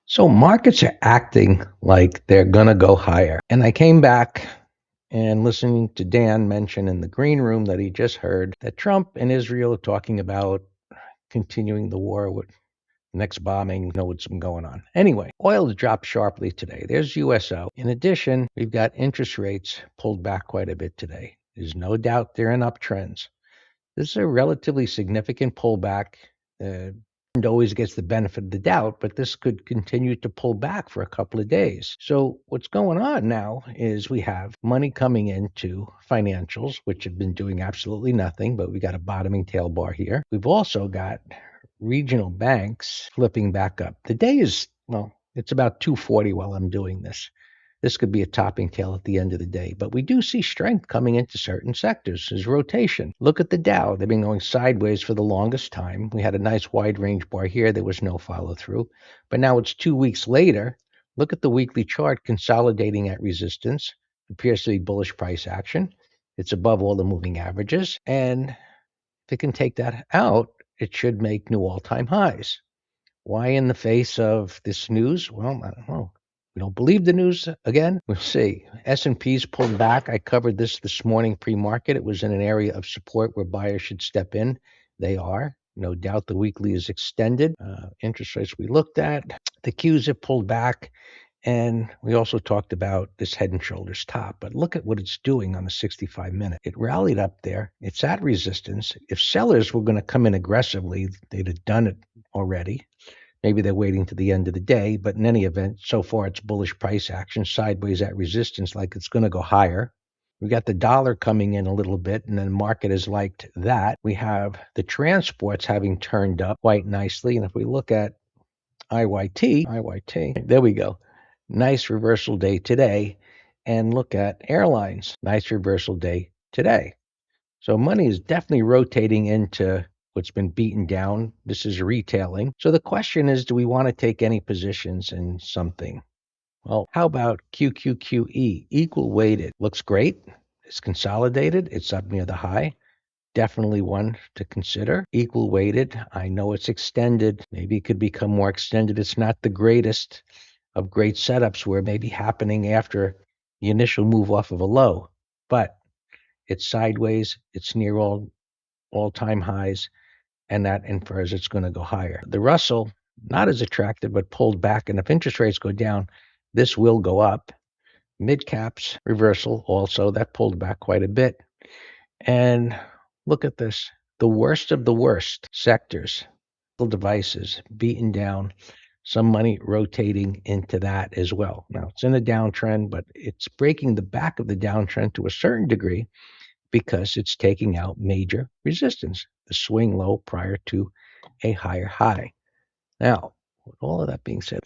So markets are acting like they're going to go higher. And I came back and listening to Dan mention in the green room that he just heard that Trump and Israel are talking about continuing the war with next bombing, know what's been going on. Anyway, oil dropped sharply today. There's USO. In addition, we've got interest rates pulled back quite a bit today. There's no doubt they're in uptrends. This is a relatively significant pullback. Always gets the benefit of the doubt, but this could continue to pull back for a couple of days. So what's going on now is we have money coming into financials, which have been doing absolutely nothing, but we got a bottoming tail bar here. We've also got regional banks flipping back up. The day is, well, it's about 240 while I'm doing this. This could be a topping tail at the end of the day, but we do see strength coming into certain sectors. There's rotation. Look at the Dow. They've been going sideways for the longest time. We had a nice wide range bar here. There was no follow through, but now it's 2 weeks later. Look at the weekly chart consolidating at resistance. It appears to be bullish price action. It's above all the moving averages. And if it can take that out, it should make new all-time highs. Why in the face of this news? Well, I don't know. We don't believe the news again. We'll see. S&P's pulled back. I covered this morning pre-market. It was in an area of support where buyers should step in. They are. No doubt the weekly is extended. Interest rates we looked at. The Qs have pulled back. And we also talked about this head and shoulders top. But look at what it's doing on the 65-minute. It rallied up there. It's at resistance. If sellers were going to come in aggressively, they'd have done it already. Maybe they're waiting to the end of the day, but in any event, so far it's bullish price action, sideways at resistance, like it's going to go higher. We got the dollar coming in a little bit, and then the market has liked that. We have the transports having turned up quite nicely, and if we look at IYT, there we go. Nice reversal day today, and look at airlines, nice reversal day today. So money is definitely rotating into what's been beaten down. This is retailing. So the question is, do we want to take any positions in something? Well, how about QQQE? Equal weighted. Looks great. It's consolidated. It's up near the high. Definitely one to consider. Equal weighted. I know it's extended. Maybe it could become more extended. It's not the greatest of great setups where it may be happening after the initial move off of a low. But it's sideways. It's near all-time highs, and that infers it's going to go higher. The Russell, not as attractive, but pulled back. And if interest rates go down, this will go up. Mid caps reversal also, that pulled back quite a bit. And look at this. The worst of the worst sectors, devices beaten down, some money rotating into that as well. Now, it's in a downtrend, but it's breaking the back of the downtrend to a certain degree because it's taking out major resistance, the swing low prior to a higher high. Now, with all of that being said,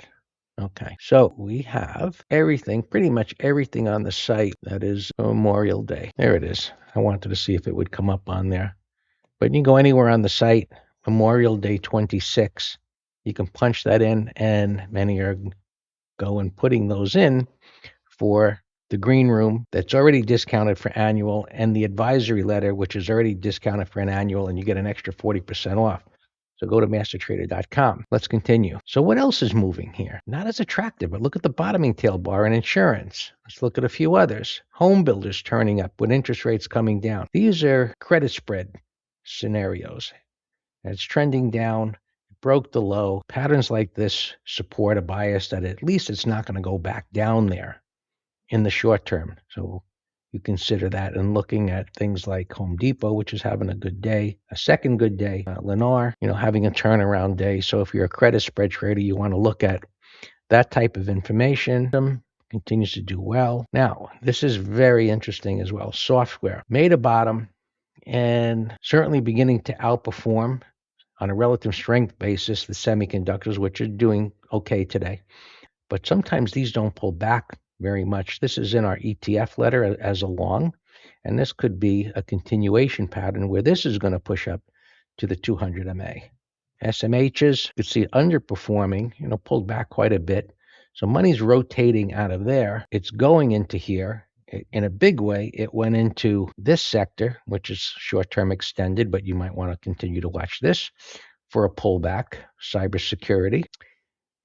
okay, so we have everything, pretty much everything on the site that is Memorial Day. There it is. I wanted to see if it would come up on there. But you can go anywhere on the site, Memorial Day 26. You can punch that in, and many are going putting those in for the green room that's already discounted for annual, and the advisory letter, which is already discounted for an annual, and you get an extra 40% off. So go to mastertrader.com. Let's continue. So what else is moving here? Not as attractive, but look at the bottoming tail bar in insurance. Let's look at a few others. Home builders turning up with interest rates coming down. These are credit spread scenarios. And it's trending down. Broke the low. Patterns like this support a bias that at least it's not going to go back down there in the short term. So you consider that, and looking at things like Home Depot, which is having a good day, a second good day, Lennar, having a turnaround day. So if you're a credit spread trader, you want to look at that type of information. Continues to do well. Now, this is very interesting as well. Software made a bottom and certainly beginning to outperform on a relative strength basis the semiconductors, which are doing okay today. But sometimes these don't pull back very much. This is in our ETF letter as a long, and this could be a continuation pattern where this is going to push up to the 200 MA. SMHs, you could see underperforming, pulled back quite a bit. So money's rotating out of there. It's going into here. In a big way, it went into this sector, which is short-term extended, but you might want to continue to watch this for a pullback. Cybersecurity.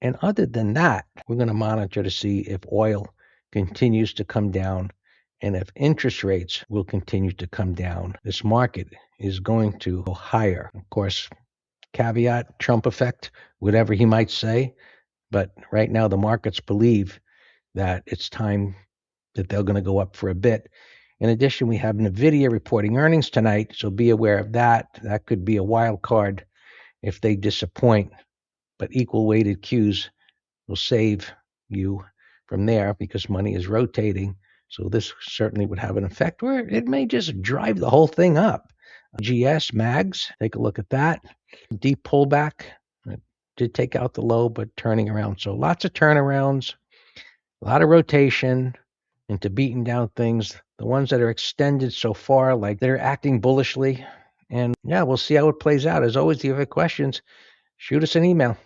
And other than that, we're going to monitor to see if oil continues to come down and if interest rates will continue to come down. This market is going to go higher. Of course, caveat, Trump effect, whatever he might say. But right now, the markets believe that it's time that they're going to go up for a bit. In addition, we have NVIDIA reporting earnings tonight, so be aware of that. That could be a wild card if they disappoint, but equal weighted Qs will save you from there because money is rotating. So this certainly would have an effect where it may just drive the whole thing up. GS, MAGs, take a look at that. Deep pullback. It did take out the low, but turning around. So lots of turnarounds, a lot of rotation into beating down things. The ones that are extended so far, like they're acting bullishly. And yeah, we'll see how it plays out. As always, if you have questions, shoot us an email.